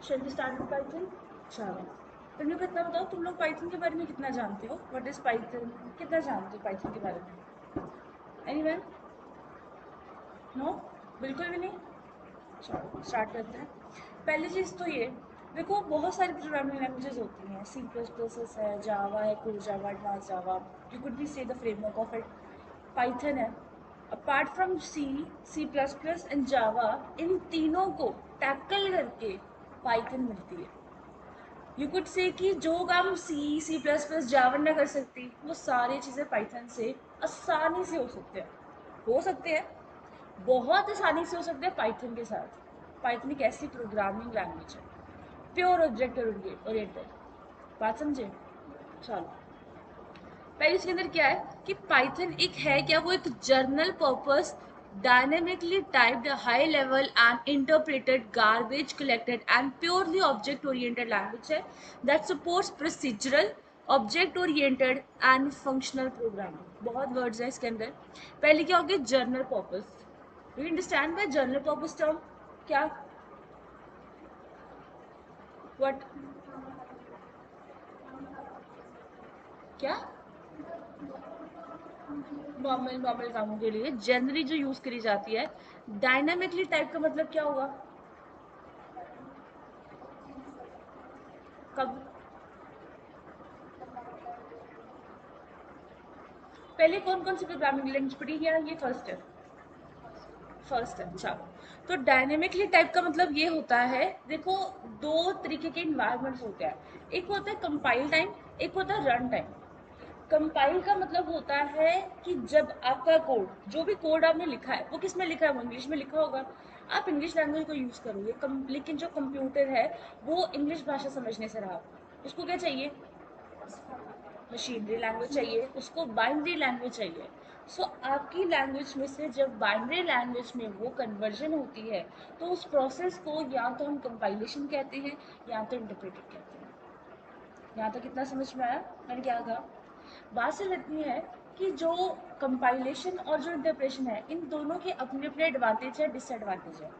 Shell we start with Python? चलो, तुम लोग इतना बताओ, तुम लोग पाइथन के बारे में कितना जानते हो? What is Python? कितना जानते हो पाइथन के बारे में? एनीवन? नो? बिल्कुल भी नहीं? चलो स्टार्ट करते हैं। पहली चीज़ तो ये, देखो बहुत सारी प्रोग्रामिंग लैंग्वेजेस होती हैं, सी प्लस प्लस है, जावा है, core Java, advance Java, you could भी say the framework of it. Python है। Apart from C, C plus plus and Java, इन तीनों को टैकल करके पाइथन मिलती है। यू कुड से कि जो काम सी, सी प्लस प्लस, जावा ना कर सकती, वो सारी चीज़ें पाइथन से आसानी से हो सकते हैं, बहुत आसानी से हो सकते हैं पाइथन के साथ। पाइथन एक ऐसी प्रोग्रामिंग लैंग्वेज है, प्योर ऑब्जेक्ट ओरिएंटेड। बात समझे? चलो, पहले इसके अंदर क्या है कि पाइथन एक है क्या, वो एक general purpose dynamically typed high level and interpreted garbage collected and purely object oriented language है that supports procedural, object oriented and functional programming. बहुत वर्ड्स हैं इसके अंदर। पहले क्या हो गया, general purpose. Do you understand by general purpose term? क्या? व्हाट? क्या? नॉर्मल नॉर्मल कामों के लिए जनरली जो यूज करी जाती है। डायनामिकली टाइप का मतलब क्या होगा? कब? पहले कौन कौन सी प्रोग्रामिंग लैंग्वेज पढ़ी है? ये फर्स्ट है? फर्स्ट है, अच्छा। तो डायनेमिकली टाइप का मतलब ये होता है, देखो दो तरीके के इन्वायरमेंट्स होते हैं। एक होता है कंपाइल टाइम, एक होता है रन टाइम। कंपाइल का मतलब होता है कि जब आपका कोड, जो भी कोड आपने लिखा है, वो किस में लिखा है? वो इंग्लिश में लिखा होगा। आप इंग्लिश लैंग्वेज को यूज़ करोगे, लेकिन जो कंप्यूटर है वो इंग्लिश भाषा समझने से रहा, उसको क्या चाहिए? मशीनरी लैंग्वेज चाहिए, उसको बाइनरी लैंग्वेज चाहिए। सो आपकी लैंग्वेज में से जब बाइनरी लैंग्वेज में वो कन्वर्जन होती है, तो उस प्रोसेस को या तो हम कंपाइलेशन कहते हैं या तो इंटरप्रेटेड कहते हैं। यहाँ तक कितना समझ में आया मैंने क्या कहा? बात सिर्फ इतनी है कि जो कंपाइलेशन और जो इंटरप्रेशन है, इन दोनों के अपने अपने एडवांटेज है, डिसएडवांटेज है।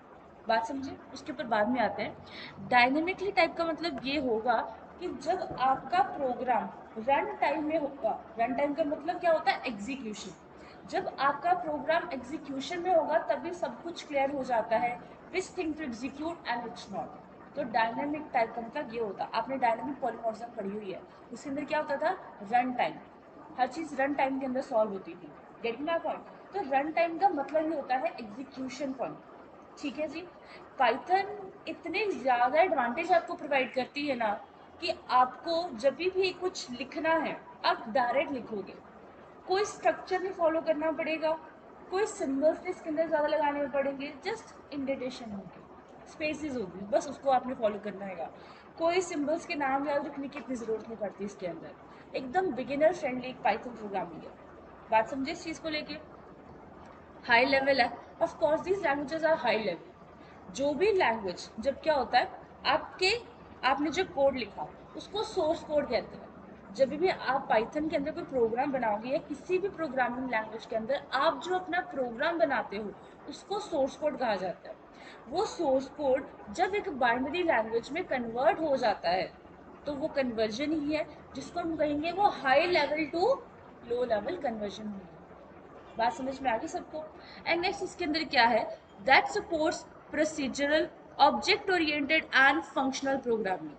बात समझे? उसके ऊपर बाद में आते हैं। डायनेमिकली टाइप का मतलब ये होगा कि जब आपका प्रोग्राम रन टाइम में होगा, रन टाइम का मतलब क्या होता है? एग्जीक्यूशन। जब आपका प्रोग्राम एग्जीक्यूशन में होगा तभी सब कुछ क्लियर हो जाता है, which thing to execute and which not. तो डायनेमिक टाइप का मतलब ये होता है, आपने डायनेमिक पॉलीमॉर्फिज्म पढ़ी हुई है, उसके अंदर क्या होता था? Run time. हर चीज़ रन टाइम के अंदर सॉल्व होती थी। Getting my point? तो रन टाइम का मतलब ये होता है एग्जीक्यूशन पॉइंट। ठीक है जी। पाइथन इतने ज़्यादा एडवांटेज आपको प्रोवाइड करती है ना, कि आपको जब भी कुछ लिखना है, आप डायरेक्ट लिखोगे, कोई स्ट्रक्चर नहीं फॉलो करना पड़ेगा, कोई सिंबल्स नहीं इसके अंदर ज़्यादा लगाने पड़ेंगे, जस्ट इंडेंटेशन होगी, स्पेसेस होगी, बस उसको आपने फॉलो करना है। कोई सिंबल्स के नाम याद रखने की इतनी ज़रूरत नहीं पड़ती इसके अंदर। एकदम बिगिनर फ्रेंडली एक पाइथन प्रोग्रामिंग है। बात समझे इस चीज़ को लेके? हाई लेवल है। Of course these languages are high level. जो भी लैंग्वेज, जब क्या होता है, आपके आपने जो कोड लिखा उसको सोर्स कोड कहते हैं। जब भी आप पाइथन के अंदर कोई प्रोग्राम बनाओगे या किसी भी प्रोग्रामिंग लैंग्वेज के अंदर आप जो अपना प्रोग्राम बनाते हो, उसको सोर्स कोड कहा जाता है। वो सोर्स कोड जब एक बाइनरी लैंग्वेज में कन्वर्ट हो जाता है, तो वो कन्वर्जन ही है, जिसको हम कहेंगे वो high level to low level conversion होगी। बात समझ में आ गई सबको? एंड नेक्स्ट इसके अंदर क्या है, that supports procedural, object oriented and functional programming.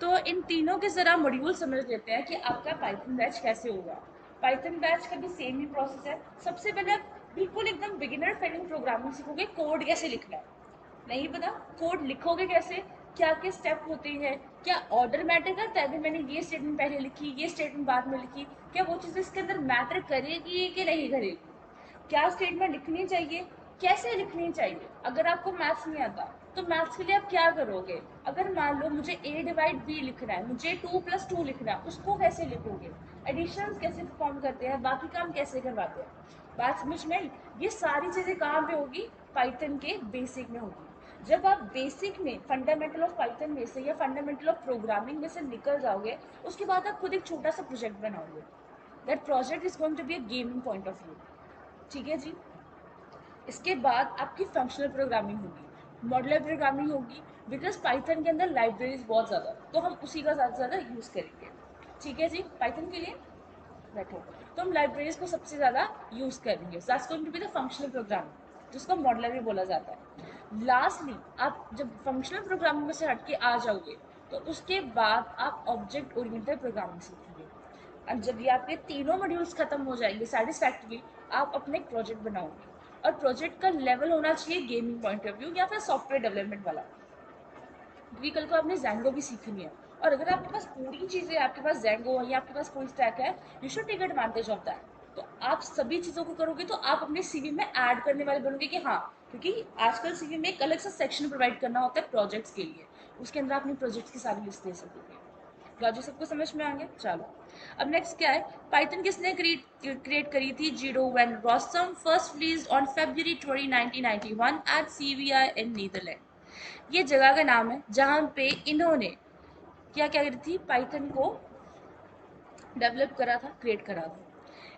तो इन तीनों के जरा मॉड्यूल समझ लेते हैं कि आपका पाइथन बैच कैसे होगा। पाइथन बैच का भी सेम ही प्रोसेस है। सबसे पहले आप बिल्कुल एकदम बिगिनर फ्रेंडली प्रोग्रामिंग सीखोगे, कोड कैसे लिखना है। नहीं पता, कोड लिखोगे कैसे, क्या क्या स्टेप होते हैं, क्या ऑर्डर मैटर करता है, अभी मैंने ये स्टेटमेंट पहले लिखी, ये स्टेटमेंट बाद में लिखी, क्या वो चीज़ इसके अंदर मैटर करेगी कि नहीं करेगी, क्या स्टेटमेंट लिखनी चाहिए, कैसे लिखनी चाहिए। अगर आपको मैथ्स नहीं आता तो मैथ्स के लिए आप क्या करोगे? अगर मान लो मुझे ए डिवाइड बी लिखना है, मुझे 2+2 लिखना है, उसको कैसे लिखोगे? एडिशन कैसे परफॉर्म करते हैं, बाकी काम कैसे करवाते हैं। बात समझ में आई? ये सारी चीज़ें कहाँ पे होगी? पाइथन के बेसिक में होगी। जब आप बेसिक में फंडामेंटल ऑफ पाइथन में से या फंडामेंटल ऑफ प्रोग्रामिंग में से निकल जाओगे, उसके बाद आप खुद एक छोटा सा प्रोजेक्ट बनाओगे। That project is going to be a gaming point of view. ठीक है जी। इसके बाद आपकी फंक्शनल प्रोग्रामिंग होगी। मॉडुलर प्रोग्रामिंग होगी, बिकॉज पाइथन के अंदर लाइब्रेरीज बहुत ज़्यादा, तो हम उसी का ज़्यादा से ज़्यादा यूज़ करेंगे। ठीक है जी, पाइथन के लिए बैठो, तो हम लाइब्रेरीज को सबसे ज़्यादा यूज़ करेंगे। That's going to be the functional programming, जिसको मॉडुलर भी बोला जाता है। लास्टली आप जब फंक्शनल प्रोग्रामिंग में से हट के आ जाओगे, तो उसके बाद आप ऑब्जेक्ट ओरिएंटेड प्रोग्रामिंग सीखेंगे। और जब ये आपके तीनों मॉड्यूल्स खत्म हो जाएंगे सेटिस्फैक्टरली, आप अपने एक प्रोजेक्ट बनाओगे, और प्रोजेक्ट का लेवल होना चाहिए गेमिंग पॉइंट ऑफ व्यू या फिर सॉफ्टवेयर डेवलपमेंट वाला, क्योंकि कल को आपने जैंगो भी सीखनी है। और अगर आपके पास पूरी चीज़ें, आपके पास जैंगो है या आपके पास फुल स्टैक है, you should take advantage of that. तो आप सभी चीज़ों को करोगे तो आप अपने सीवी में ऐड करने वाले बनोगे कि हाँ, क्योंकि आजकल सीवी में एक अलग सा सेक्शन प्रोवाइड करना होता है प्रोजेक्ट्स के लिए, उसके अंदर अपनी प्रोजेक्ट्स की सारी लिस्ट दे सकोगे। लॉजिक सबको समझ में आ गया? चलो, अब नेक्स्ट क्या है, पाइथन किसने क्रिएट करी थी? जीरो van Rossum, first released on February 20, 1991 at CVI in Netherland. ये जगह का नाम है जहाँ पे इन्होंने क्या क्या करी थी, पाइथन को डेवलप करा था, क्रिएट करा था।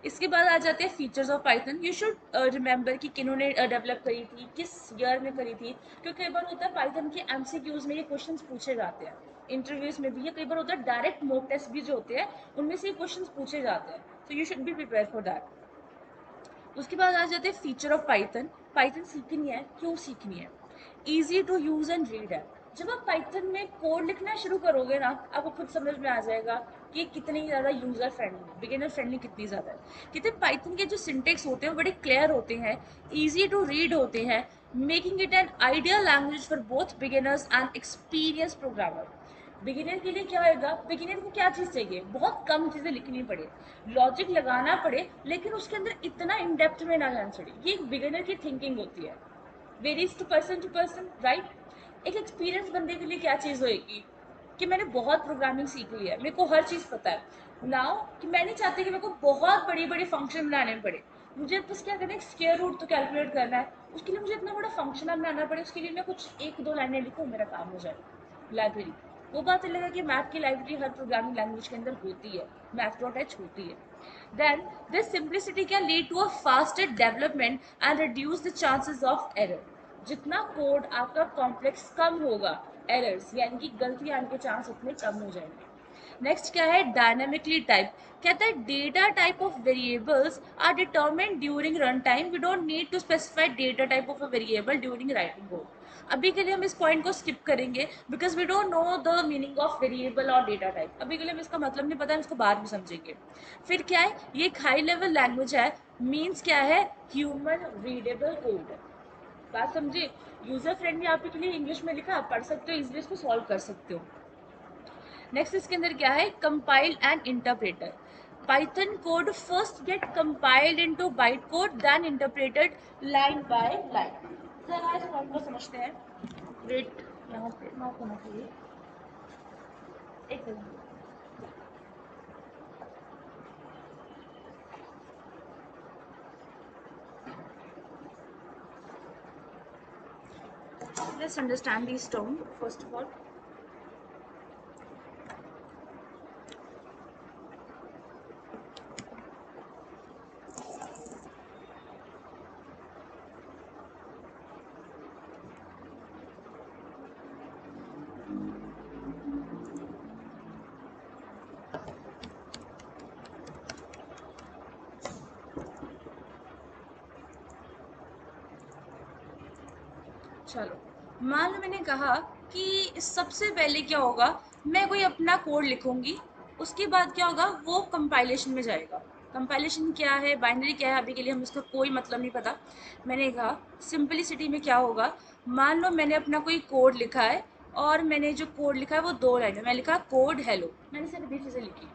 इसके बाद आ जाते हैं features of Python. You should remember कि किन्होंने डेवलप करी थी, किस ईयर में करी थी, क्योंकि कई बार होता है पाइथन के एमसीक्यूज में ये क्वेश्चंस पूछे जाते हैं, इंटरव्यूज में भी, या कई बार होता है डायरेक्ट मॉक टेस्ट भी जो होते हैं उनमें से ये क्वेश्चंस पूछे जाते हैं, so you should be prepare for that. उसके बाद आ जाते हैं फीचर ऑफ पाइथन। पाइथन सीखनी है, क्यों सीखनी है? Easy to use and read है। जब आप पाइथन में कोड लिखना शुरू करोगे ना, आपको खुद समझ में आ जाएगा कि कितनी ज़्यादा यूज़र फ्रेंडली है, बिगिनर फ्रेंडली कितनी ज़्यादा है। कितने पाइथन के जो सिंटेक्स होते हैं वो बड़े क्लियर होते हैं, ईजी टू रीड होते हैं, making it an ideal language for both beginners and experience programmer. Beginner के लिए क्या होगा, बिगिनर को क्या चीज़ चाहिए, बहुत कम चीज़ें लिखनी पड़े, लॉजिक लगाना पड़े, लेकिन उसके अंदर इतना इन डेप्थ में ना जाना पड़े। ये एक बिगिनर की थिंकिंग होती है, वेरीज टू पर्सन, राइट। एक एक्सपीरियंस बंदे के लिए क्या चीज़ होएगी कि मैंने बहुत प्रोग्रामिंग सीख ली है, मेरे को हर चीज़ पता है नाउ, कि मैं नहीं चाहती कि मेरे को बहुत बड़ी बड़ी फंक्शन बनाने पड़े। मुझे बस क्या करना है, स्क्वायर रूट तो कैलकुलेट करना है, उसके लिए मुझे इतना बड़ा फंक्शन बनाना पड़े, उसके लिए मैं कुछ एक दो लाइनें लिखूँ, मेरा काम हो जाए। लाइब्रेरी, वो बात अलग है कि मैथ की लाइब्रेरी हर प्रोग्रामिंग लैंग्वेज के अंदर होती है, मैथ डॉट एच होती है। Then this simplicity can lead to a faster development and reduce the chances of error. जितना कोड आपका कॉम्प्लेक्स कम होगा, एरर्स यानी कि गलती आने के चांस उतने कम हो जाएंगे। नेक्स्ट क्या है, डायनेमिकली टाइप। कहता है data type of variables are determined during run time, we don't need to specify data type of a variable during writing code. अभी के लिए हम इस पॉइंट को स्किप करेंगे, because we don't know the meaning of variable और data type. अभी के लिए हम इसका मतलब नहीं पता, हम इसको बाद में समझेंगे। फिर क्या है, ये एक हाई लेवल लैंग्वेज है, मीन्स क्या है, ह्यूमन रीडेबल कोड है। बात समझे, यूजर फ्रेंडली आपके लिए इंग्लिश में लिखा, आप पढ़ सकते हो, इजिली इसको सॉल्व कर सकते हो। नेक्स्ट इसके अंदर क्या है, compile and interpreter. Python code first get compiled into byte code then interpreted line by line. जरा इस पॉइंट को समझते हैं। वेट, यहाँ पे नॉट होना चाहिए, एक minute. Let's understand this term first of all. चलो, मान लो मैंने कहा कि सबसे पहले क्या होगा, मैं कोई अपना कोड लिखूंगी, उसके बाद क्या होगा, वो कंपाइलेशन में जाएगा। कंपाइलेशन क्या है, बाइनरी क्या है, अभी के लिए हम इसका कोई मतलब नहीं पता। मैंने कहा सिंपलिसिटी में क्या होगा, मान लो मैंने अपना कोई कोड लिखा है, और मैंने जो कोड लिखा है वो दो लाइन है, मैं लिखा कोड हेलो, मैंने सिर्फ इतनी चीज़ें लिखी।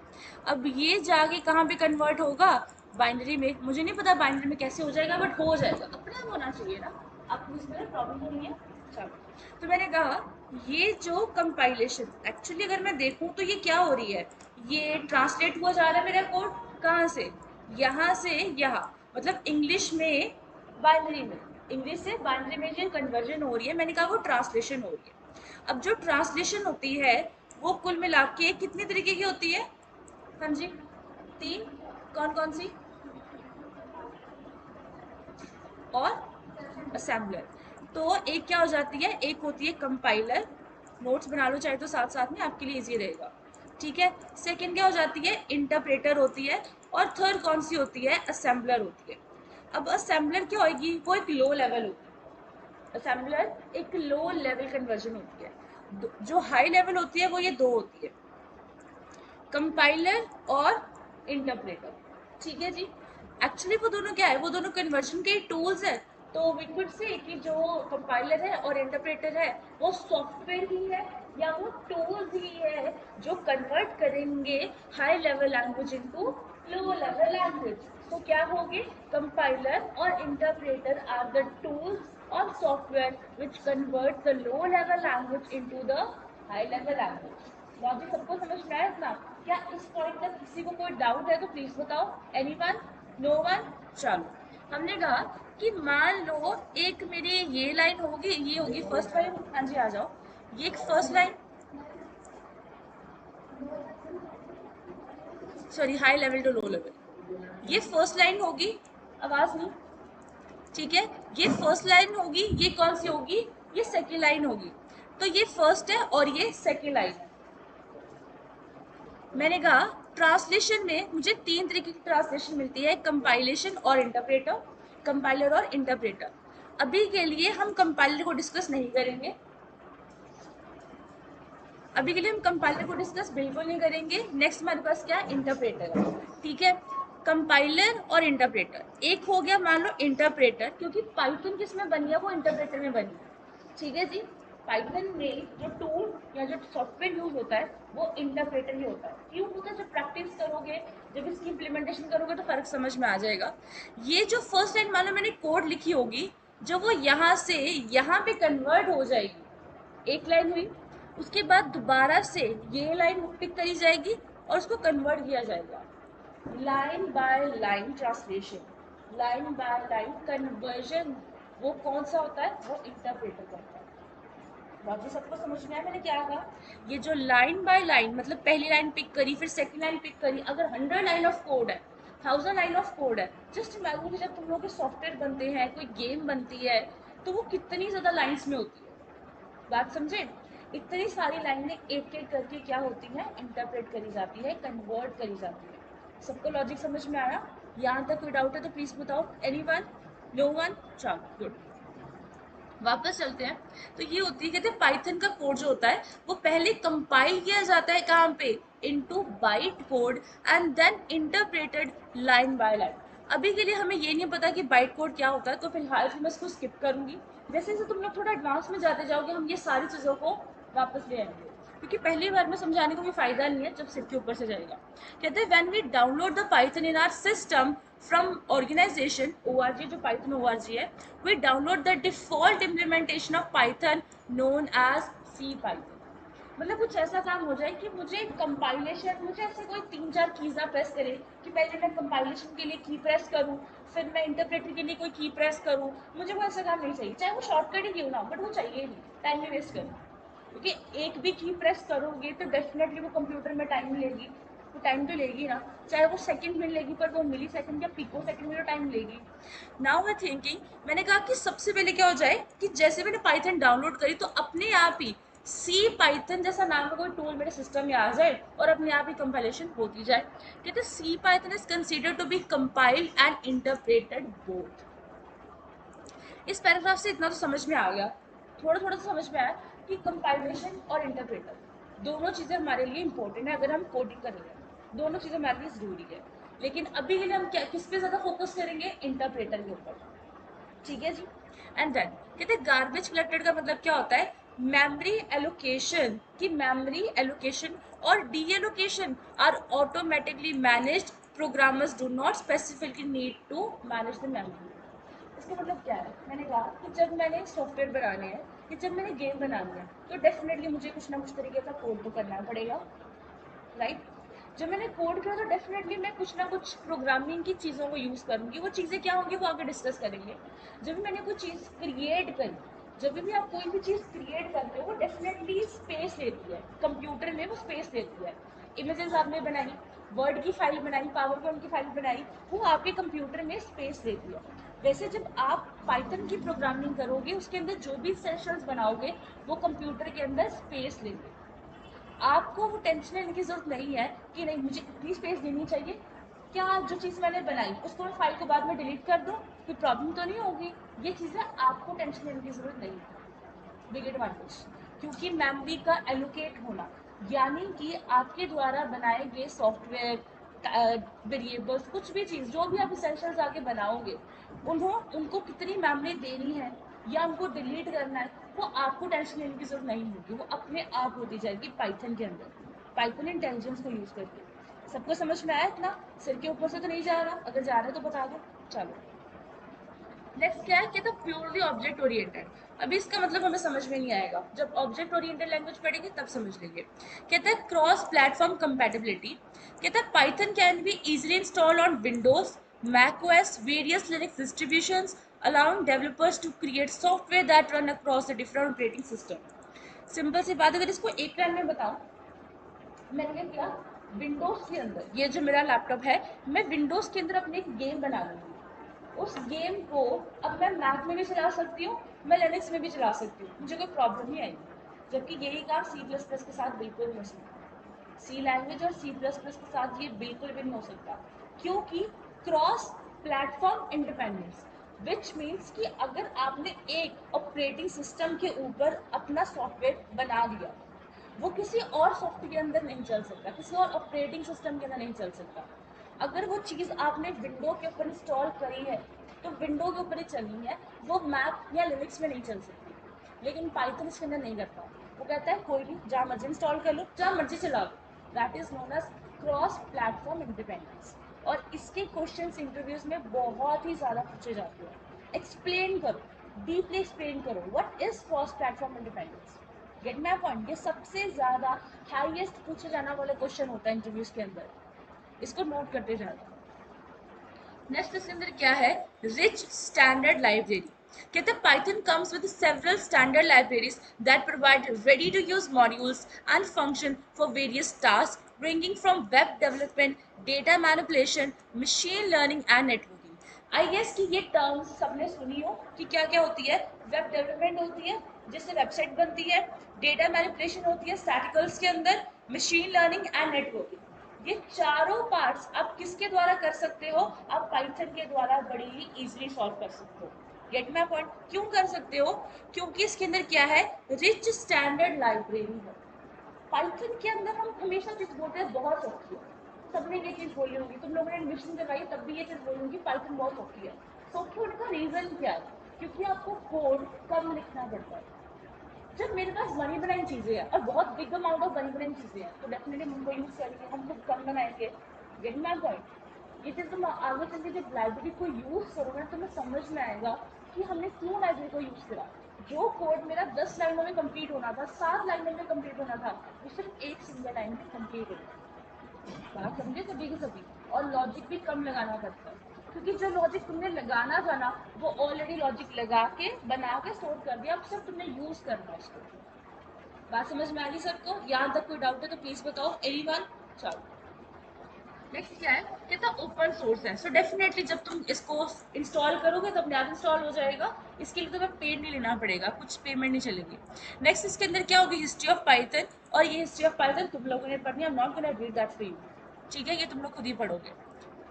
अब ये जाके कहाँ पे कन्वर्ट होगा, बाइनरी में। मुझे नहीं पता बाइनरी में कैसे हो जाएगा, बट हो जाएगा, अपने आप होना चाहिए ना, आपको इसमें प्रॉब्लम तो नहीं है। चलो, तो मैंने कहा ये जो कंपाइलेशन, एक्चुअली अगर मैं देखूं तो ये क्या हो रही है, ये ट्रांसलेट हुआ जा रहा है मेरा कोड, कहाँ से, यहाँ से यहाँ, मतलब इंग्लिश में बाइनरी में, इंग्लिश से बाइनरी में जो कन्वर्जन हो रही है, मैंने कहा वो ट्रांसलेशन हो रही है। अब जो ट्रांसलेशन होती है वो कुल मिला के कितनी तरीके की होती है? हाँ जी, तीन। कौन कौन सी? और असेंबलर। तो एक क्या हो जाती है, एक होती है कंपाइलर, नोट्स बना लो चाहे तो साथ साथ में, आपके लिए इजी रहेगा, ठीक है। सेकंड क्या हो जाती है, इंटरप्रेटर होती है। और थर्ड कौन सी होती है, असेंबलर होती है। अब असेंबलर क्या होगी, वो एक लो लेवल होती है। असेंबलर एक लो लेवल कन्वर्जन होती है। जो हाई लेवल होती है वो ये दो होती है, कंपाइलर और इंटरप्रेटर, ठीक है जी। एक्चुअली वो दोनों क्या है, वो दोनों कन्वर्जन के टूल्स है। तो वी कुड से कि जो कंपाइलर है और इंटरप्रेटर है वो सॉफ्टवेयर ही है या वो टूल्स ही है जो कन्वर्ट करेंगे high level language into low level language. तो क्या होंगे, कंपाइलर और इंटरप्रेटर आर द टूल्स और software which convert the low level language into the high level language. Logic सबको समझ में आया इतना? क्या इस पॉइंट तक किसी को कोई डाउट है तो प्लीज बताओ। एनीवन? No one? चलो, हमने कहा कि मान लो एक मेरी ये लाइन होगी, ये होगी फर्स्ट लाइन। हाँ जी आ जाओ, ये एक first line, sorry high level to low level, ये फर्स्ट लाइन होगी, आवाज नहीं, ठीक है। ये फर्स्ट लाइन होगी, ये कौन सी होगी, ये सेकेंड लाइन होगी। तो ये फर्स्ट है और ये सेकेंड लाइन है। मैंने कहा ट्रांसलेशन में मुझे तीन तरीके की ट्रांसलेशन मिलती है, कंपाइलेशन और इंटरप्रेटर, कंपाइलर और इंटरप्रेटर। अभी के लिए हम कंपाइलर को डिस्कस नहीं करेंगे, अभी के लिए हम कंपाइलर को डिस्कस बिल्कुल नहीं करेंगे। नेक्स्ट हमारे पास क्या है, इंटरप्रेटर है, ठीक है। कंपाइलर और इंटरप्रेटर, एक हो गया मान लो इंटरप्रेटर, क्योंकि पाइथन किस में बनी है, वो इंटरप्रेटर में बनी है, ठीक है जी। पाइथन में जो टूल या जो सॉफ्टवेयर यूज होता है वो इंटरप्रेटर ही होता है। क्यों होता है, जब प्रैक्टिस करोगे, जब इसकी इम्प्लीमेंटेशन करोगे तो फर्क समझ में आ जाएगा। ये जो फर्स्ट लाइन मान लो मैंने कोड लिखी होगी, जब वो यहाँ से यहाँ पे कन्वर्ट हो जाएगी, एक लाइन हुई, उसके बाद दोबारा से ये लाइन पिक करी जाएगी और उसको कन्वर्ट किया जाएगा। Line by line translation, line by line conversion, वो कौन सा होता है, वो इंटरप्रेटर करता है। बाकी सबको समझ में आया मैंने क्या कहा। ये जो लाइन बाय लाइन मतलब पहली लाइन पिक करी फिर सेकंड लाइन पिक करी, अगर 100 लाइन ऑफ कोड है, 1000 लाइन ऑफ कोड है, जस्ट इमेजिन जब तुम लोग के सॉफ्टवेयर बनते हैं, कोई गेम बनती है, तो वो कितनी ज्यादा लाइन्स में होती है, बात समझे। इतनी सारी लाइनें एक एक करके क्या होती हैं, इंटरप्रेट करी जाती है, कन्वर्ट करी जाती है। सबको लॉजिक समझ में आया? यहाँ तक कोई डाउट है तो प्लीज बताओ। एनीवन? No one? चलो गुड, वापस चलते हैं। तो ये होती है, कहते हैं पाइथन का कोड जो होता है वो पहले कंपाइल किया जाता है कहाँ पे, into byte code and then interpreted line by line. अभी के लिए हमें ये नहीं पता कि बाइट कोड क्या होता है, तो फिलहाल मैं इसको स्किप करूंगी। जैसे जैसे तुम लोग थोड़ा एडवांस में जाते जाओगे हम ये सारी चीज़ों को वापस ले आएंगे, क्योंकि पहली बार में समझाने का कोई फायदा नहीं है जब सिर के ऊपर से जाएगा। कहते हैं when we download the Python in our system from organization ORG, जो पाइथन ORG है, we download the default implementation of Python known as C Python। मतलब कुछ ऐसा काम हो जाए कि मुझे कंपाइलेशन, मुझे ऐसे कोई तीन चार कीज ना प्रेस करे कि पहले मैं कंपाइलेशन के लिए की प्रेस करूं, फिर मैं इंटरप्रेटर के लिए कोई की प्रेस करूं। मुझे वो ऐसा काम नहीं चाहिए, चाहे वो शॉर्टकट ही क्यों ना, बट वो चाहिए नहीं, टाइम नहीं वेस्ट करना। क्योंकि एक भी की प्रेस करोगे तो डेफिनेटली वो कंप्यूटर में टाइम लेगी, वो टाइम तो लेगी ना, चाहे वो सेकंड में लेगी पर वो मिली सेकंड या पिको सेकंड में तो टाइम लेगी। नाउ वे थिंकिंग, मैंने कहा कि सबसे पहले क्या हो जाए कि जैसे मैंने पाइथन डाउनलोड करी तो अपने आप ही सी पाइथन जैसा नाम का कोई टूल मेरे सिस्टम में आ जाए और अपने आप ही कंपाइलेशन होती जाए। कहते C Python is considered to be compiled and interpreted both. इस पैराग्राफ से इतना तो समझ में आ गया, थोड़ा थोड़ा तो समझ में आया कि कंपाइलेशन और इंटरप्रेटर दोनों चीज़ें हमारे लिए इंपॉर्टेंट है। अगर हम कोडिंग कर रहे हैं दोनों चीज़ें हमारे लिए ज़रूरी है, लेकिन अभी के लिए हम क्या किस पे ज़्यादा फोकस करेंगे, इंटरप्रेटर के ऊपर, ठीक है जी। एंड देन कहते हैं गार्बेज कलेक्टेड का मतलब क्या होता है, मेमोरी एलोकेशन, की मेमोरी एलोकेशन और deallocation are automatically managed, programmers do not specifically need to manage the memory. इसका मतलब क्या है, मैंने कहा कि जब मैंने सॉफ्टवेयर बनाने हैं या जब मैंने गेम बनानी है तो डेफिनेटली मुझे कुछ ना कुछ तरीके का कोड तो करना पड़ेगा, राइट। जब मैंने कोड किया तो डेफिनेटली मैं कुछ ना कुछ प्रोग्रामिंग की चीज़ों को यूज़ करूँगी, वो चीज़ें क्या होंगी वो आगे डिस्कस करेंगे। जब भी मैंने कोई चीज़ क्रिएट करी, जब भी आप कोई भी चीज़ क्रिएट करते हो वो डेफिनेटली स्पेस लेती है, कंप्यूटर में वो स्पेस लेती है। इमेजेस आपने बनाई, वर्ड की फाइल बनाई, पावर पॉइंट की फाइल बनाई, वो आपके कंप्यूटर में स्पेस लेती है। वैसे जब आप पाइथन की प्रोग्रामिंग करोगे उसके अंदर जो भी सेशंस बनाओगे वो कंप्यूटर के अंदर स्पेस लेंगे। आपको वो टेंशन लेने की जरूरत नहीं है कि नहीं मुझे इतनी स्पेस देनी चाहिए, क्या जो चीज़ मैंने बनाई उसको मैं फाइल को बाद में डिलीट कर दूँ, कोई प्रॉब्लम तो नहीं होगी। ये चीज़ें आपको टेंशन लेने की जरूरत नहीं है। बिग एडवांटेज, क्योंकि मेमोरी का एलोकेट होना, यानी कि आपके द्वारा बनाए गए सॉफ्टवेयर, वेरिएबल्स, कुछ भी चीज़ जो भी आप इसेंशियल्स आगे बनाओगे उनको कितनी मेमोरी देनी है या उनको डिलीट करना है, वो आपको टेंशन लेने की जरूरत नहीं होगी, वो अपने आप होती जाएगी पाइथन के अंदर, पाइथन इंटेलिजेंस को यूज़ करके। सबको समझ में आया इतना? सिर के ऊपर से तो नहीं जा रहा? अगर जा रहा है तो बता दो। चलो नेक्स्ट क्या है, कहता है प्योरली ऑब्जेक्ट ओरिएंटेड। अभी इसका मतलब हमें समझ में नहीं आएगा, जब ऑब्जेक्ट ओरिएंटेड लैंग्वेज पढ़ेंगे तब समझ लेंगे। कहता है क्रॉस प्लेटफॉर्म कंपैटिबिलिटी। कहता है Python can be easily install on Windows, macOS, various Linux distributions, allowing developers to create software that run across the different operating system. Simple सी बात, अगर इसको एक लाइन में बताऊं, मैंने क्या किया, विंडोज के अंदर ये जो मेरा लैपटॉप है, मैं विंडोज के अंदर अपनी एक गेम बना लूंगी। उस गेम को अब मैं मैक में भी चला सकती हूँ, मैं लिनक्स में भी चला सकती हूँ, मुझे कोई प्रॉब्लम नहीं आएगी। जबकि यही काम सी प्लस प्लस के साथ बिल्कुल नहीं हो सकता। सी लैंग्वेज और सी प्लस प्लस के साथ ये बिल्कुल भी नहीं हो सकता, क्योंकि cross platform independence, which means कि अगर आपने एक ऑपरेटिंग सिस्टम के ऊपर अपना सॉफ्टवेयर बना लिया, वो किसी और सॉफ्टवेयर के अंदर नहीं चल सकता, किसी और ऑपरेटिंग सिस्टम के अंदर नहीं चल सकता। अगर वो चीज़ आपने विंडो के ऊपर इंस्टॉल करी है तो विंडो के ऊपर ही चलनी है, वो मैक या लिनक्स में नहीं चल सकती। लेकिन पाइथन इसके अंदर नहीं करता, वो कहता है कोई नहीं, जहाँ मर्जी इंस्टॉल कर लो, जहाँ मर्जी चला लो। That is known as cross platform independence. और इसके क्वेश्चंस इंटरव्यूज में बहुत ही ज़्यादा पूछे जाते हैं। एक्सप्लेन करो, डीपली एक्सप्लेन करो what is cross platform independence. Get my point, ये सबसे ज़्यादा हाईएस्ट पूछे जाने वाला क्वेश्चन होता है इंटरव्यूज के अंदर, इसको नोट करते जाना। नेक्स्ट इसके अंदर क्या है, रिच स्टैंडर्ड लाइब्रेरी। कहते हैं Python comes with several standard libraries that provide ready to use modules and function for various task ranging from web development, data manipulation, machine learning and networking. I guess कि ये terms सबने सुनी हो कि क्या क्या होती है। वेब डेवलपमेंट होती है जिससे वेबसाइट बनती है, डेटा मैनिपुलेशन होती है स्टैटिकल्स के अंदर, मशीन लर्निंग एंड नेटवर्किंग। ये चारों पार्ट्स आप किसके द्वारा कर सकते हो, आप पाइथन के द्वारा बड़ी ही इजीली सॉल्व कर सकते हो। गेट माय पॉइंट, क्यों कर सकते हो, क्योंकि इसके अंदर क्या है, रिच स्टैंडर्ड लाइब्रेरी है। पाइथन के अंदर हम हमेशा चीज बोलते हैं बहुत सौखी है, सबने ये चीज बोली होगी, तुम लोगों ने एडमिशन करवाई तब भी ये चीज बोली होगी पाइथन बहुत सौखी है। सौखी होने का रीजन क्या है, क्योंकि आपको कोड कम लिखना पड़ता है। जब मेरे पास बनी बनाई चीज़ें हैं और बहुत बिग अमाउंट ऑफ बनी बनाई चीज़ें हैं तो डेफिनेटली हम उनको यूज़ करेंगे, हम खुद कम बनाएंगे। गेट माय पॉइंट, ये चीज़ तुम आगे चल के जब लाइब्रेरी को यूज़ करोगे तो तुम्हें समझ में आएगा कि हमने क्यों लाइब्रेरी को यूज़ करा। जो कोड मेरा 10 लाइनों में कंप्लीट होना था, 7 लाइनों में कंप्लीट होना था, वो सिर्फ एक सिंगल लाइन में कंप्लीट होगा। बात समझे सभी की सभी। और लॉजिक भी कम लगाना पड़ता है, क्योंकि जो लॉजिक तुमने लगाना था ना वो ऑलरेडी लॉजिक लगा के बना के स्टोर कर दिया, अब सिर्फ तुमने यूज करना है उसको। बात समझ में आ गई सबको? यहाँ तक कोई डाउट है तो प्लीज बताओ, एनीवन? चलो नेक्स्ट क्या है, कहता ओपन सोर्स है। सो डेफिनेटली जब तुम इसको इंस्टॉल करोगे तो अपने आप इंस्टॉल हो जाएगा, इसके लिए तुम्हें पेड नहीं लेना पड़ेगा, कुछ पेमेंट नहीं चलेगी। नेक्स्ट इसके अंदर क्या होगी, हिस्ट्री ऑफ पाइथन। और ये हिस्ट्री ऑफ पाइथन तुम लोगों ने पढ़नी है, I am not gonna read that for you. ठीक है, ये तुम लोग खुद ही पढ़ोगे।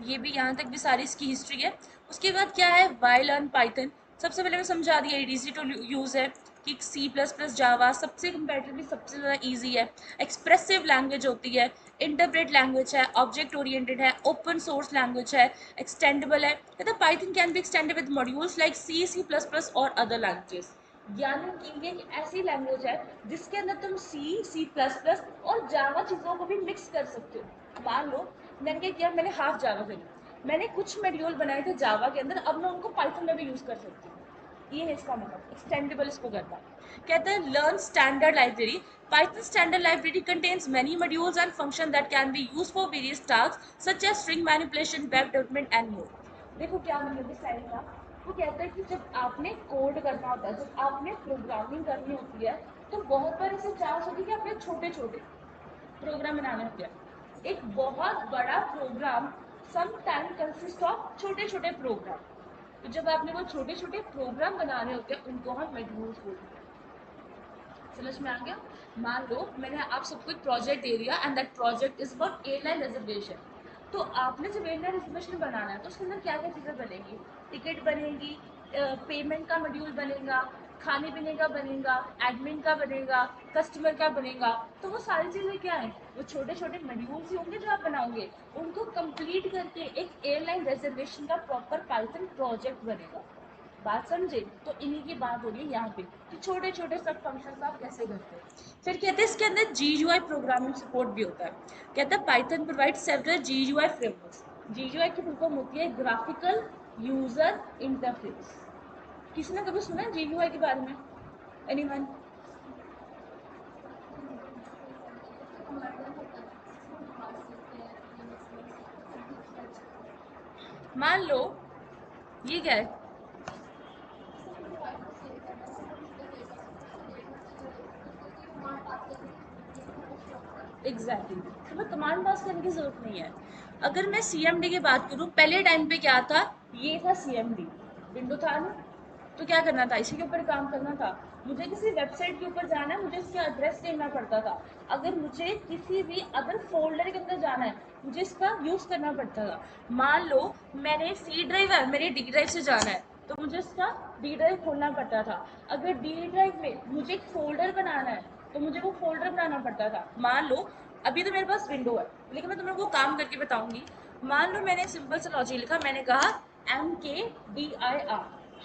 ये भी यहाँ तक भी सारी इसकी हिस्ट्री है। उसके बाद क्या है, वाई लर्न पाइथन। सबसे पहले मैं समझा दिया, ईजी टू यूज़ है, कि सी प्लस प्लस जावा सबसे कंपेरेटिवली सबसे ज़्यादा ईजी है, एक्सप्रेसिव लैंग्वेज होती है, इंटरप्रेट लैंग्वेज है, ऑब्जेक्ट ओरिएंटेड है, ओपन सोर्स लैंग्वेज है, एक्सटेंडेबल है। कहता Python can be extended with modules like C plus plus और अदर लैंग्वेजेस। यानी कि ये एक ऐसी लैंग्वेज है जिसके अंदर तुम सी प्लस प्लस और जावा चीज़ों को भी मिक्स कर सकते हो। मान लो मैंने क्या किया, मैंने हाफ जावा करी, मैंने कुछ मॉड्यूल बनाए थे जावा के अंदर, अब मैं उनको पाइथन में भी यूज़ कर सकती हूँ। ये है इसका मतलब, एक्सटेंडेबल इसको करना। कहते हैं learn standard library. Python standard library contains many modules and function that can be used for various task such as string manipulation, web development and more. देखो क्या मतलब इस लाइन का, वो कहता है कि जब आपने कोड करना होता है, जब आपने प्रोग्रामिंग करनी होती है, तो बहुत बार ऐसे चांस होती है कि आपने छोटे छोटे प्रोग्राम बनाने होते हैं। एक बहुत बड़ा program some time consist of छोटे छोटे प्रोग्राम। तो जब आपने वो छोटे छोटे प्रोग्राम बनाने होते हैं उनको हम मॉड्यूल्स बोलते हैं। समझ में आ गया? मान लो मैंने आप सबको एक प्रोजेक्ट दे दिया and that project is about airline reservation. तो आपने जब एयरलाइन रिजर्वेशन बनाना है तो उसके अंदर क्या क्या चीज़ें बनेगी? टिकट बनेगी, पेमेंट का मॉड्यूल बनेगा, खाने पीने का बनेगा, एडमिन का बनेगा, कस्टमर का बनेगा। तो वो सारी चीज़ें क्या है? वो छोटे छोटे मॉड्यूल्स ही होंगे जो आप बनाओगे। उनको कंप्लीट करके एक एयरलाइन रिजर्वेशन का प्रॉपर पाइथन प्रोजेक्ट बनेगा। बात समझे? तो इन्हीं की बात हो रही है यहाँ पे कि छोटे छोटे सब फंक्शन आप कैसे करते हैं। फिर कहते हैं इसके अंदर GUI प्रोग्रामिंग सपोर्ट भी होता है। कहता है Python provide several GUI frameworks. GUI की फुल फॉर्म होती है ग्राफिकल यूजर इंटरफेस। किसी ने कभी सुना है GUI के बारे में? एनीवन? मान लो ये क्या है? Exactly exactly. तुम्हें कमांड पास करने की जरूरत नहीं है। अगर मैं CMD की बात करूँ, पहले टाइम पे क्या था? ये था CMD, विंडो था ना। तो क्या करना था? इसी के ऊपर काम करना था। मुझे किसी वेबसाइट के ऊपर जाना है, मुझे इसका एड्रेस देना पड़ता था। अगर मुझे किसी भी अदर फोल्डर के अंदर जाना है, मुझे इसका यूज करना पड़ता था। मान लो मैंने C ड्राइव है, मेरे D ड्राइव से जाना है, तो मुझे इसका D ड्राइव खोलना पड़ता था। अगर D ड्राइव में मुझे एक फोल्डर बनाना है तो मुझे वो फोल्डर बनाना पड़ता था। मान लो अभी तो मेरे पास विंडो है, लेकिन मैं तुम्हें वो काम करके बताऊंगी। मान लो मैंने सिंपल सा लॉजिक लिखा, मैंने कहा MKDIR,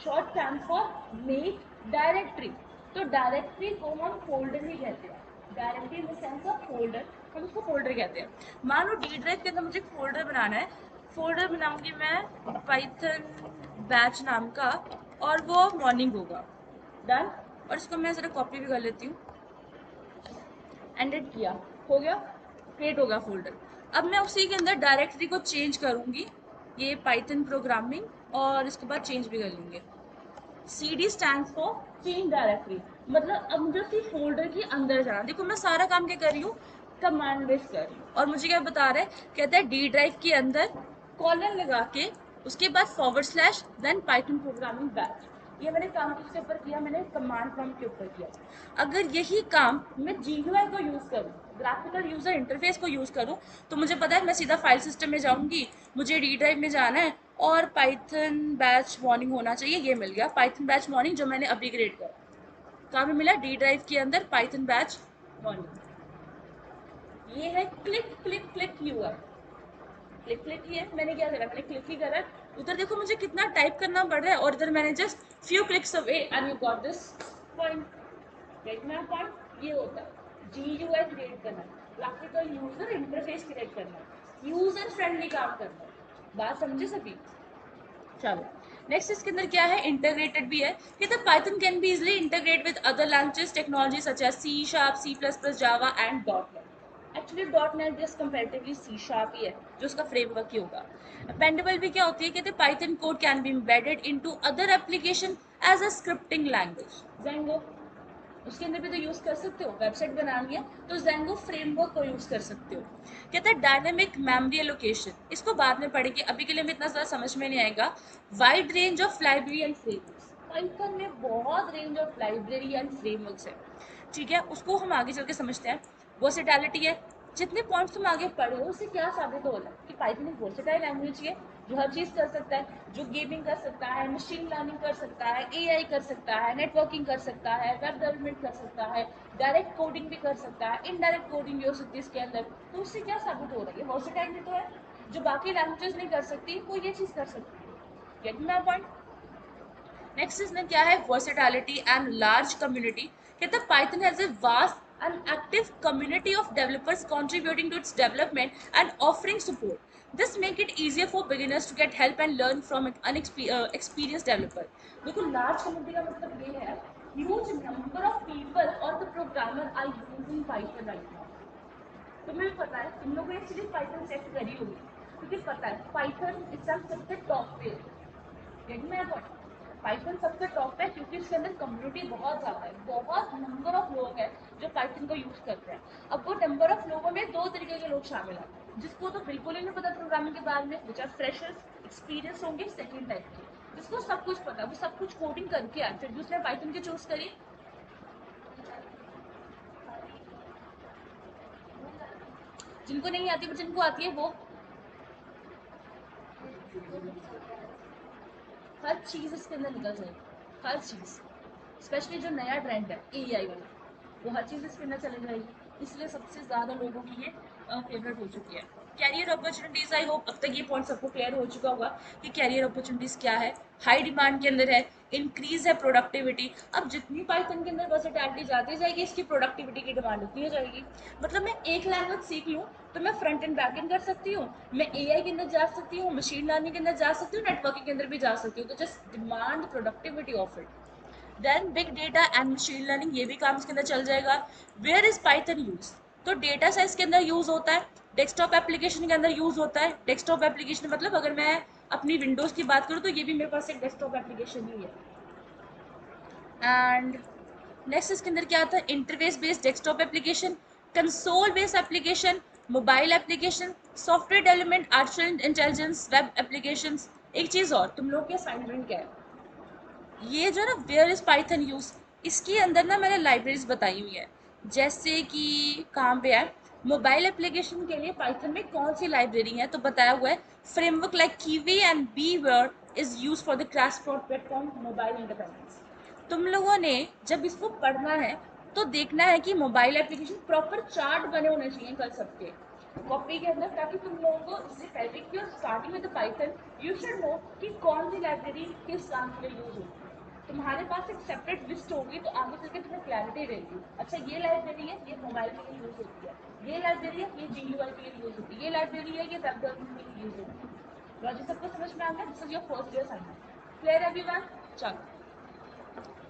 short stand for make directory. तो डायरेक्टरी को हम फोल्डर ही कहते हैं। Directory in the sense of folder, हम उसको फोल्डर कहते हैं। मान लो D ड्राइव के अंदर मुझे एक फोल्डर बनाना है। फोल्डर बनाऊंगी मैं पाइथन बैच नाम का, और वो मॉर्निंग होगा। डन। और इसको मैं ज़रा कॉपी भी कर लेती हूँ। एंडेड किया, हो गया, क्रिएट हो गया फोल्डर। अब मैं उसी के अंदर डायरेक्टरी को चेंज करूँगी, ये पाइथन प्रोग्रामिंग, और इसके बाद चेंज भी कर लेंगे। CD stand for change directory. मतलब अब मुझे उसी फोल्डर के अंदर जाना। देखो मैं सारा काम क्या कर रही हूँ? कमांड बेस कर रही हूँ। और मुझे क्या बता रहा है? कहता है D ड्राइव के अंदर कॉलन लगा के उसके बाद forward slash then Python programming batch. ये मैंने काम किसके ऊपर किया? मैंने कमांड प्रॉम्प्ट के ऊपर किया। अगर यही काम मैं GUI को यूज़ करूँ, ग्राफिकल यूजर इंटरफेस को यूज़ करूँ, तो मुझे पता है मैं सीधा फाइल सिस्टम में जाऊँगी, मुझे D ड्राइव में जाना है, और पाइथन बैच मॉर्निंग होना चाहिए। ये मिल गया पाइथन बैच मॉर्निंग, जो मैंने अभी क्रिएट करा। कहाँ पे मिला? D ड्राइव के अंदर पाइथन बैच मॉर्निंग। ये है click click click UI। Click click ही है, मैंने क्या करा? मैंने क्लिक ही करा। उधर देखो मुझे कितना टाइप करना पड़ रहा है, और इधर मैंने just few clicks away and you got this point. Gate my point? ये होता है GUI क्रिएट करना, ग्राफिकल यूजर इंटरफेस क्रिएट करना, यूजर फ्रेंडली काम करना। बात समझे सभी? चलो नेक्स्ट इसके अंदर क्या है? इंटीग्रेटेड भी है। कि the Python can be easily integrate with other languages technology such as C#, C++, Java and .NET। Actually .NET just comparatively C# ही है, जो उसका फ्रेमवर्क ही होगा। अपेंडेबल भी क्या होती है? कहते Python code can be embedded into other application as a scripting language. Django, उसके अंदर भी तो यूज़ कर सकते हो। वेबसाइट बनानी है तो Django फ्रेमवर्क को यूज़ कर सकते हो। कहता है डायनेमिक मेमोरी एलोकेशन, इसको बाद में पढ़ेंगे, अभी के लिए हमें इतना ज़्यादा समझ में नहीं आएगा। Wide range of library and frameworks, Python में बहुत range of library and frameworks है। ठीक है, उसको हम आगे चल के समझते हैं। वर्सेटैलिटी है। जितने पॉइंट्स तुम आगे पढ़े हो उससे क्या साबित हो रहा है? कि पाइथन एक वर्सेटाइल लैंग्वेज है, जो हर चीज़ कर सकता है, जो गेमिंग कर सकता है, मशीन लर्निंग कर सकता है, AI कर सकता है, नेटवर्किंग कर सकता है, वेब डेवलपमेंट कर सकता है, डायरेक्ट कोडिंग भी कर सकता है, इनडायरेक्ट कोडिंग भी हो सकती है इसके अंदर। तो उससे क्या साबित हो रहा है? ये वर्सेटाइल भी तो है। जो बाकी लैंग्वेजेस नहीं कर सकती वो ये चीज़ कर सकती है। Gate my point? नेक्स्ट इसमें क्या है? Versatility and large community. कहते हैं Python has a vast and active community of developers contributing to its development and offering support. This make it easier for beginners to get help and learn from an experienced developer. देखो large community का मतलब ये है huge number of people or the programmer are using Python right now. तुम्हें भी पता है, तुम लोगों ने सिर्फ पाइथन सेट करी होगी क्योंकि पता है पाइथन इस टाइम सबसे टॉप पे है। Get me point? पाइथन सबसे टॉप है क्योंकि इसके अंदर कम्युनिटी बहुत ज़्यादा है, बहुत नंबर ऑफ लोग हैं जो पाइथन को यूज़ करते हैं। अब वो नंबर ऑफ लोगों में दो तरीके के लोग शामिल हैं, जिसको तो बिल्कुल ही नहीं पता प्रोग्रामिंग के बारे में, विच आर फ्रेशर्स, एक्सपीरियंस होंगे सेकेंड टाइप के, जिसको सब कुछ पता, वो सब कुछ कोडिंग करके आए, फिर भी उसने पाइथन की चूज करी। जिनको नहीं आती पर जिनको आती है वो हर चीज़ इसके अंदर निकल जाएगी, हर चीज़। स्पेशली जो नया ट्रेंड है एआई वाला, वो हर चीज़ इसके अंदर चली जाएगी, इसलिए सबसे ज़्यादा लोगों की ये फेवरेट हो चुकी है। कैरियर अपॉर्चुनिटीज़, आई होप अब तक ये पॉइंट सबको क्लियर हो चुका होगा कि कैरियर अपॉर्चुनिटीज़ क्या है। हाई डिमांड के अंदर है, इंक्रीज है प्रोडक्टिविटी। अब जितनी पाइथन के अंदर वर्सेटैलिटी जाती जाएगी, इसकी प्रोडक्टिविटी की डिमांड उतनी हो जाएगी। मतलब मैं एक लैंग्वेज सीख लूँ तो मैं फ्रंट एंड बैक एंड कर सकती हूँ, मैं एआई के अंदर जा सकती हूँ, मशीन लर्निंग के अंदर जा सकती हूँ, नेटवर्किंग के अंदर भी जा सकती हूँ। तो just demand productivity of it. Then big data and machine learning, ये भी काम इसके अंदर चल जाएगा। Where is Python use? तो डेटा साइंस के अंदर यूज होता है, डेस्कटॉप एप्लीकेशन के अंदर यूज होता है। डेस्कटॉप एप्लीकेशन मतलब अगर मैं अपनी विंडोज की बात करूँ तो ये भी मेरे पास एक डेस्कटॉप एप्लीकेशन ही है। एंड नेक्स्ट इसके अंदर क्या आता है? Interface based desktop application, console based application, mobile application, software development, artificial intelligence, web applications. एक चीज़ और, तुम लोग के असाइनमेंट क्या है, ये जो ना वेयर इज पाइथन यूज, इसके अंदर ना मैंने लाइब्रेरीज बताई हुई है। जैसे कि कहाँ पे है, मोबाइल एप्लीकेशन के लिए पाइथन में कौन सी लाइब्रेरी है, तो बताया हुआ है framework like Kivy and B where is use for the crash platform mobile independence. तुम लोगों ने जब इसको पढ़ना है तो देखना है कि मोबाइल एप्लीकेशन प्रॉपर चार्ट बने होने चाहिए कल सबके कॉपी के अंदर, ताकि तुम लोगों को इससे पहले कि starting with Python you should know कि कौन सी लाइब्रेरी किस काम के लिए यूज होती है। तुम्हारे पास एक सेपरेट लिस्ट होगी तो आगे चल के तुम्हें क्लैरिटी रहेगी। अच्छा ये लाइब्रेरी है, ये मोबाइल के लिए यूज होती है, ये लाइब्रेरी है, ये GUI के लिए यूज होती है, ये लाइब्रेरी है, ये वेब डेवलपमेंट के लिए यूज होती है। लॉजिक सबको समझ में आ गया? This is your first year assignment. Clear everyone? चलो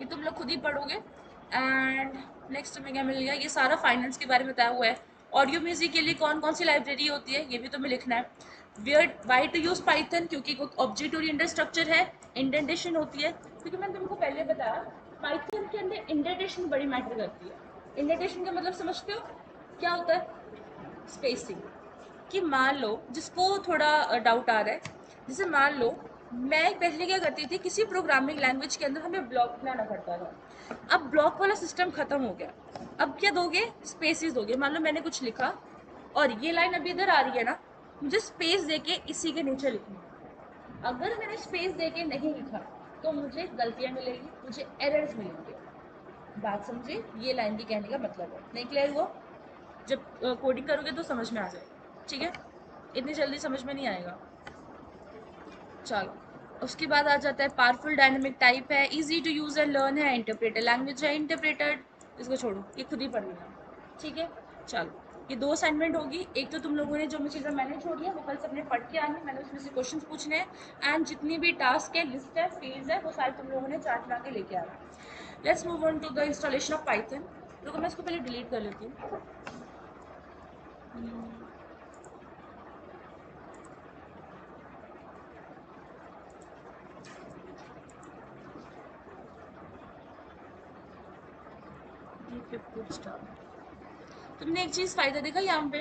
ये तुम लोग खुद ही पढ़ोगे। एंड नेक्स्ट में क्या मिल गया, ये सारा फाइनेंस के बारे में बताया हुआ है। ऑडियो म्यूजिक के लिए कौन कौन सी लाइब्रेरी होती है ये भी तुम्हें लिखना है। Where why to use Python, क्योंकि ऑब्जेक्ट ओरिएंटेड स्ट्रक्चर है, इंडेंटेशन होती है, क्योंकि मैंने तुमको पहले बताया पाइथन के अंदर इंडेंटेशन बड़ी मैटर करती है। इंडेंटेशन का मतलब समझते हो क्या होता है? स्पेसिंग। कि मान लो जिसको थोड़ा डाउट आ रहा है, जैसे मान लो मैं पहले क्या करती थी, किसी प्रोग्रामिंग लैंग्वेज के अंदर हमें ब्लॉक बनाना पड़ता था। अब ब्लॉक वाला सिस्टम खत्म हो गया। अब क्या दोगे? स्पेसिस दोगे। मान लो मैंने कुछ लिखा और ये लाइन अभी इधर आ रही है ना, मुझे स्पेस देके इसी के नीचे लिखनी है। अगर मैंने स्पेस देके नहीं लिखा तो मुझे गलतियां मिलेगी, मुझे एरर्स मिलेंगे। बात समझे? ये लाइन की कहने का मतलब है। नहीं क्लियर हुआ? जब कोडिंग करोगे तो समझ में आ जाएगा, ठीक है? इतनी जल्दी समझ में नहीं आएगा। चलो उसके बाद आ जाता है पावरफुल डायनेमिक टाइप है, easy to use and learn है, इंटरप्रेटर लैंग्वेज है, इंटरप्रेटर इसको छोड़ो, ये खुद ही पढ़ लेना, ठीक है? चलो ये दो असाइनमेंट होगी। एक तो तुम लोगों ने जो चीज़ें मैंने छोड़ी है वो कल से अपने पढ़ के आनी, मैंने उसमें से क्वेश्चन पूछने हैं। एंड जितनी भी टास्क है, लिस्ट है, फेज है, वो सारे तुम लोगों ने चार्ट बना के लेके आना। Let's move on to the installation of Python. तो मैं इसको पहले डिलीट कर लेती हूँ। तुमने एक चीज़ फ़ायदा देखा यहाँ पे,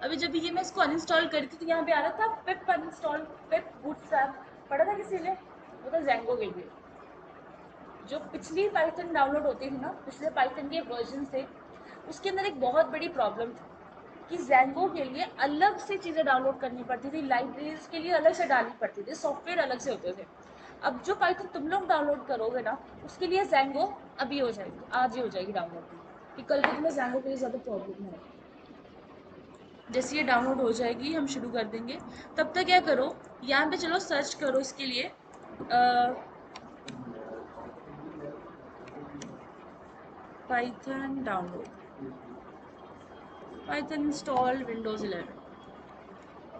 अभी जब ये मैं इसको अनइंस्टॉल करी थी तो यहाँ पे आ रहा था पिप अनइंस्टॉल, पिप बूटस्ट्रैप। पढ़ा था किसी ने? वो था ज़ेंगो के लिए। जो पिछली पाइथन डाउनलोड होती थी ना, पिछले पाइथन के वर्जन से, उसके अंदर एक बहुत बड़ी प्रॉब्लम थी कि ज़ेंगो के लिए अलग से चीज़ें डाउनलोड करनी पड़ती थी, लाइब्रेरीज के लिए अलग से डालनी पड़ती थी, सॉफ्टवेयर अलग से होते थे। अब जो पाइथन तुम लोग डाउनलोड करोगे ना, उसके लिए ज़ेंगो अभी हो जाएगी, आज ही हो जाएगी डाउनलोड, कि कल को तुम्हें ज़ेंगो के लिए ज़्यादा प्रॉब्लम नहीं है। जैसे ये डाउनलोड हो जाएगी हम शुरू कर देंगे। तब तक क्या करो, यहाँ पे चलो सर्च करो इसके लिए Python download, Python install Windows 11।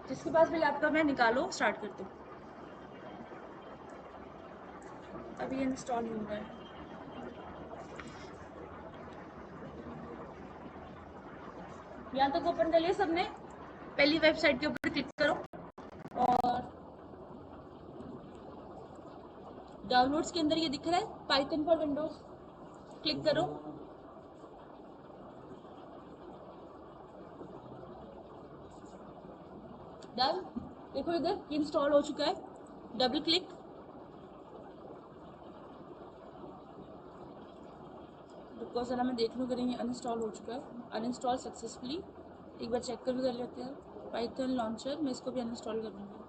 जिसके पास भी लैपटॉप है निकालो, स्टार्ट कर दो। अभी ये इंस्टॉल हो रहा है। यहाँ तक ओपन कर लिया सबने? पहली वेबसाइट के ऊपर क्लिक करो और डाउनलोड्स के अंदर ये दिख रहा है पाइथन फॉर विंडोज, क्लिक करो। डन। देखो इधर ये इंस्टॉल हो चुका है, डबल क्लिक। बिकॉज ज़रा मैं देख लूँ करें ये अनइंस्टॉल हो चुका है, अनइंस्टॉल सक्सेसफुली। एक बार चेक कर भी कर लेते हैं। पाइथन लॉन्चर मैं इसको भी अनइंस्टॉल कर लूँगी।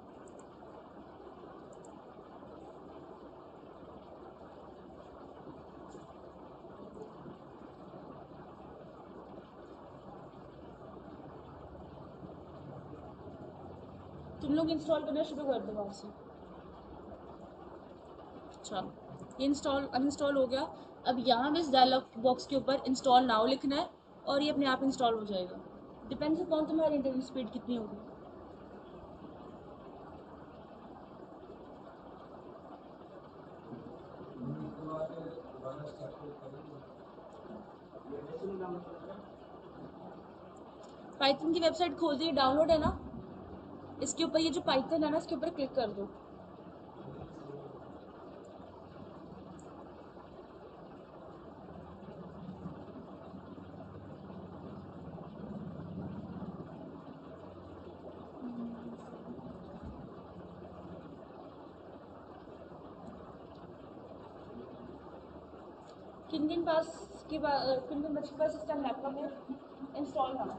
तुम लोग इंस्टॉल करना शुरू कर दो वहाँ से। चलो ये इंस्टॉल अनइंस्टॉल हो गया। अब यहाँ पे इस डायलॉग बॉक्स के ऊपर इंस्टॉल नाउ लिखना है और ये अपने आप इंस्टॉल हो जाएगा। डिपेंड्स अपॉन तुम्हारी इंटरनेट स्पीड कितनी होगी। पाइथन की वेबसाइट खोल दी, डाउनलोड है ना, इसके ऊपर ये जो पाइथन है ना इसके ऊपर क्लिक कर दो। किन किन पास किन किन बच्चों के पास सिस्टम लैपटॉप है इंस्टॉल करना।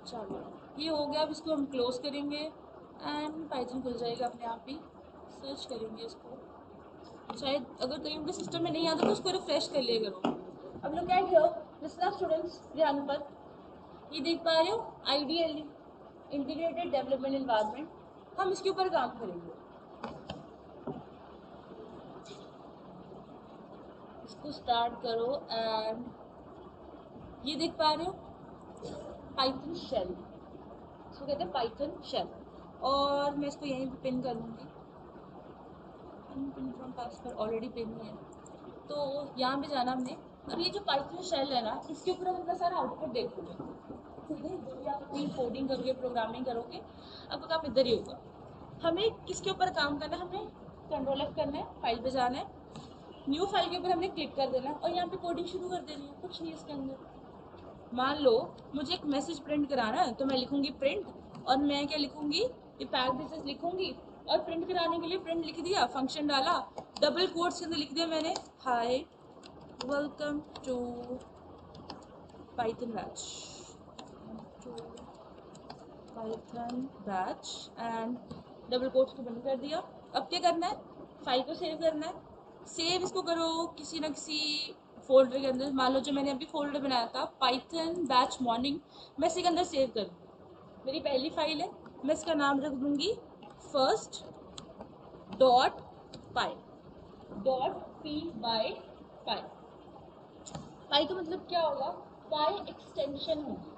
चलो ये हो गया। अब इसको हम क्लोज करेंगे एंड पाइथन खुल जाएगा अपने आप ही। सर्च करेंगे इसको, शायद अगर कहीं उनके सिस्टम में नहीं आता तो उसको रिफ्रेश कर लिया करो। अब लोग क्या हियर लिसनर स्टूडेंट्स ध्यान पर, ये देख पा रहे हो आईडीएल इंटीग्रेटेड डेवलपमेंट एनवायरनमेंट, हम इसके ऊपर काम करेंगे। इसको स्टार्ट करो एंड ये देख पा रहे हो पाइथन शेल, इसको कहते हैं पाइथन शेल। और मैं इसको यहीं पे पिन कर लूँगी। Pin from password already pin है, तो यहाँ पे जाना हमने। अब ये जो पाइथन शेल है ना इसके ऊपर हम अपना सारा आउटपुट देखोगे, ठीक है, जो भी आप अपनी कोडिंग करोगे प्रोग्रामिंग करोगे आपका काम इधर ही होगा। हमें किसके ऊपर काम करना है, हमें कंट्रोल एफ करना है, फाइल पे जाना है, न्यू फाइल के ऊपर हमने क्लिक कर देना है और यहाँ पे कोडिंग शुरू कर देनी है। कुछ नहीं इसके अंदर। मान लो मुझे एक मैसेज प्रिंट कराना है तो मैं लिखूंगी प्रिंट, और मैं क्या लिखूंगी, ये पैरेंथेसिस लिखूंगी और प्रिंट कराने के लिए प्रिंट लिख दिया, फंक्शन डाला, डबल कोट्स के अंदर लिख दिया मैंने hi welcome to Python batch, Python batch and double quotes को बंद कर दिया। अब क्या करना है, फाइल को सेव करना है। सेव इसको करो किसी न किसी फोल्डर के अंदर। मान लो जो मैंने अभी फोल्डर बनाया था पाइथन बैच मॉर्निंग, मैं इसी के अंदर सेव कर दूँ। मेरी पहली फाइल है, मैं इसका नाम रख दूंगी first dot py, dot P by py. Py का मतलब क्या होगा, पाई एक्सटेंशन होगी।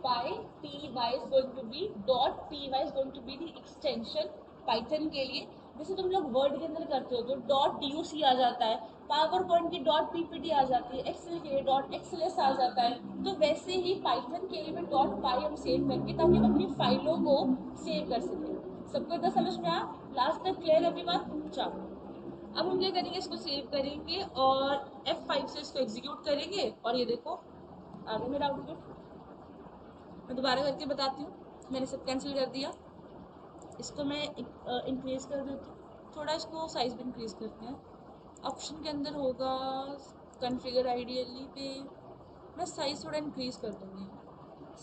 Py P Y is going to be dot P Y is going to be the extension Python के लिए। जैसे तुम लोग वर्ड के अंदर करते हो तो डॉट डी सी आ जाता है, पावर पॉइंट की डॉट पीपीटी आ जाती है, एक्सेल के लिए डॉट एक्सएलएस आ जाता है। तो वैसे ही पाइथन के लिए भी डॉट पाई हम सेव करके ताकि हम अपनी फाइलों को सेव कर सकें। सबको इतना समझ में आया? लास्ट तक क्लियर एवरीवन? चलो अब हम क्या करेंगे, इसको सेव करेंगे और F5 से इसको एग्जीक्यूट करेंगे और ये देखो आ गया मेरा आउटपुट। मैं दोबारा करके बताती हूँ, मैंने सब कैंसिल कर दिया। इसको मैं इंक्रीज कर देती हूँ थोड़ा, इसको साइज भी इंक्रीज करते हैं। ऑप्शन के अंदर होगा कॉन्फ़िगर आइडियली पे, मैं साइज थोड़ा इंक्रीज कर दूँगी।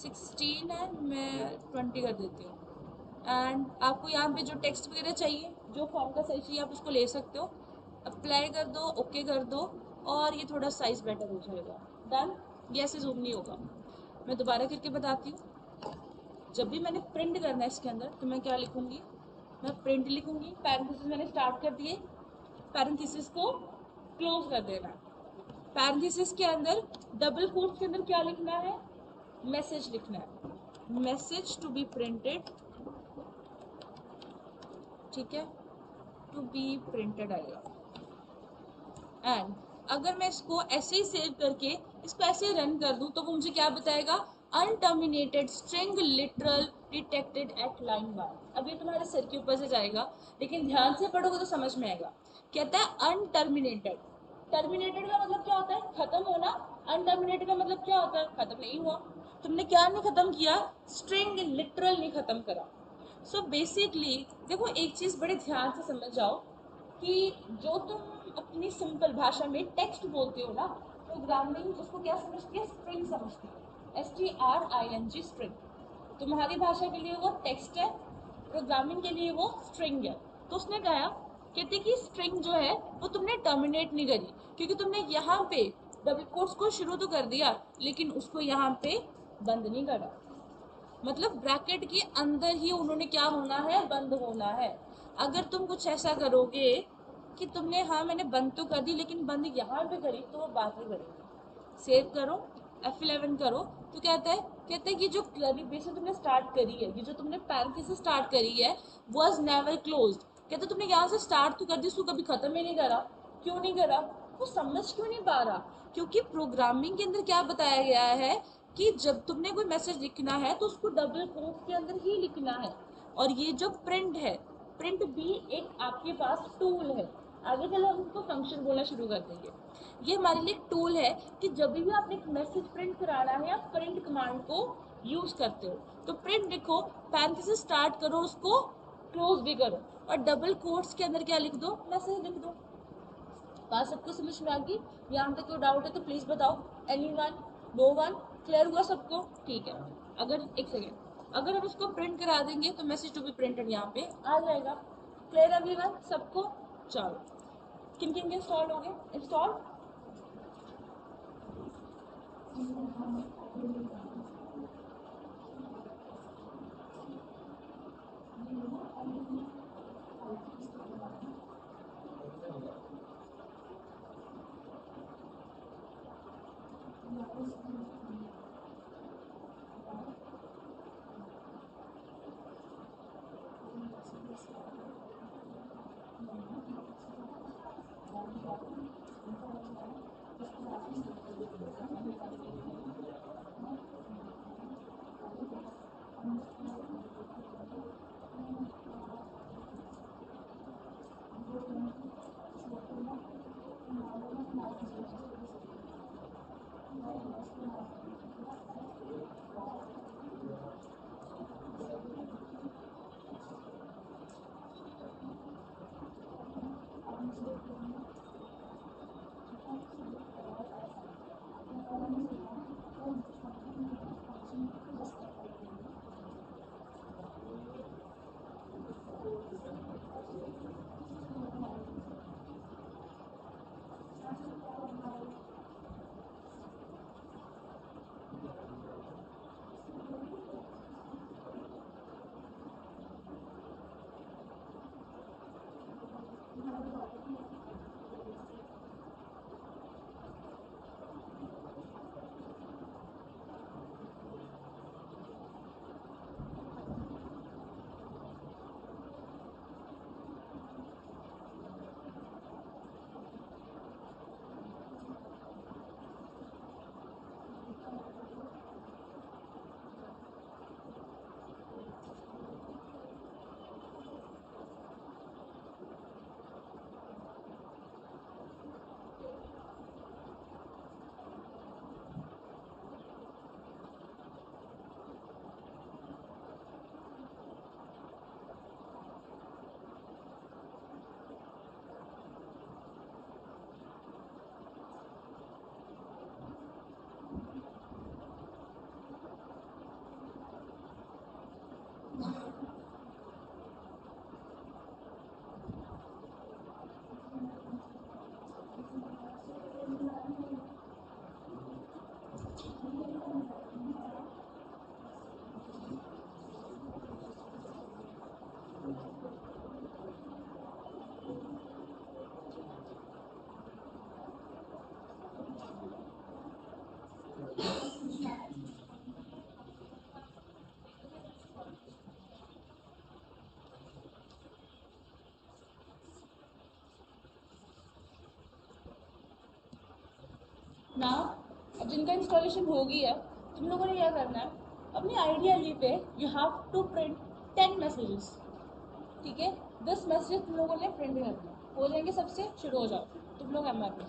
16 है, मैं 20 कर देती हूँ। एंड आपको यहाँ पे जो टेक्स्ट वगैरह चाहिए, जो फॉर्म का साइज चाहिए आप उसको ले सकते हो। अप्लाई कर दो, ओके कर दो और ये थोड़ा साइज बेटर हो जाएगा। डन, ये ऐसे जूम नहीं होगा। मैं दोबारा करके बताती हूँ। जब भी मैंने प्रिंट करना है इसके अंदर तो मैं क्या लिखूंगी, मैं प्रिंट लिखूंगी, पैरेंथेसिस मैंने स्टार्ट कर दिए, पैरेंथेसिस को क्लोज कर देना है। पैरेंथेसिस के अंदर डबल कोट्स के अंदर क्या लिखना है, मैसेज लिखना है, मैसेज टू बी प्रिंटेड, ठीक है, टू बी प्रिंटेड आएगा। एंड अगर मैं इसको ऐसे ही सेव करके इसको ऐसे रन कर दूं तो वो मुझे क्या बताएगा, unterminated string literal detected at line 1। अब ये तुम्हारे सिर के ऊपर से जाएगा, लेकिन ध्यान से पढ़ोगे तो समझ में आएगा। कहता है अनटर्मिनेटेड, टर्मिनेटेड का मतलब क्या होता है, खत्म होना, अनटर्मिनेटेड का मतलब क्या होता है, खत्म नहीं हुआ। तुमने क्या नहीं खत्म किया, स्ट्रिंग लिटरल नहीं खत्म करा। सो बेसिकली देखो एक चीज़ बड़े ध्यान से समझ जाओ कि जो तुम अपनी सिंपल भाषा में टेक्स्ट बोलते हो ना, प्रोग्रामिंग उसको क्या समझती है, स्ट्रिंग समझती है, STRING स्ट्रिंग। तुम्हारी भाषा के लिए वो टेक्स्ट है, प्रोग्रामिंग के लिए वो स्ट्रिंग है। तो उसने कहा, कहते कि स्ट्रिंग जो है वो तुमने टर्मिनेट नहीं करी, क्योंकि तुमने यहाँ पे डबल कोट्स को शुरू तो कर दिया लेकिन उसको यहाँ पे बंद नहीं करा। मतलब ब्रैकेट के अंदर ही उन्होंने क्या होना है, बंद होना है। अगर तुम कुछ ऐसा करोगे कि तुमने, हाँ मैंने बंद तो कर दी लेकिन बंद यहाँ पे करी, तो वो बात नहीं बनेगी। सेव करो, F11 करो, तो कहता है कि जो कर्ली ब्रेस तुमने स्टार्ट करी है, ये जो तुमने पैरेंथेसिस स्टार्ट करी है, वाज नेवर क्लोज्ड। कहते तुमने यहाँ से स्टार्ट तो कर दी, उसको कभी खत्म ही नहीं करा। क्यों नहीं करा, वो समझ क्यों नहीं पा रहा, क्योंकि प्रोग्रामिंग के अंदर क्या बताया गया है कि जब तुमने कोई मैसेज लिखना है तो उसको डबल कोट के अंदर ही लिखना है। और ये जो प्रिंट है, प्रिंट भी एक आपके पास टूल है। आगे चलो हम इसको फंक्शन बोलना शुरू कर देंगे। ये हमारे लिए एक टूल है कि जब भी आपने एक मैसेज प्रिंट कराना है आप प्रिंट कमांड को यूज करते हो। तो प्रिंट लिखो, पैरेंथेसिस स्टार्ट करो, उसको क्लोज भी करो, और डबल कोट्स के अंदर क्या लिख दो, मैसेज लिख दो। बात सबको समझ में आ गई? यहाँ तक कोई डाउट है तो प्लीज बताओ। एनीवन, नो वन, क्लियर हुआ सबको? ठीक है। अगर एक सेकेंड, अगर हम इसको प्रिंट करा देंगे तो मैसेज टू बी प्रिंटेड यहाँ पे आ जाएगा। क्लियर एवरीवन सबको? चलो, किन किन के इंस्टॉल हो गए, इंस्टॉल? ना अब जिनका इंस्टॉलेशन हो गई है, तुम लोगों ने क्या करना है, अपनी आइडियाली पे you have to print 10 messages, ठीक है। 10 मैसेजेस तुम लोगों ने प्रिंट करना है, हो जाएंगे सबसे, शुरू हो जाओ तुम लोग एम में।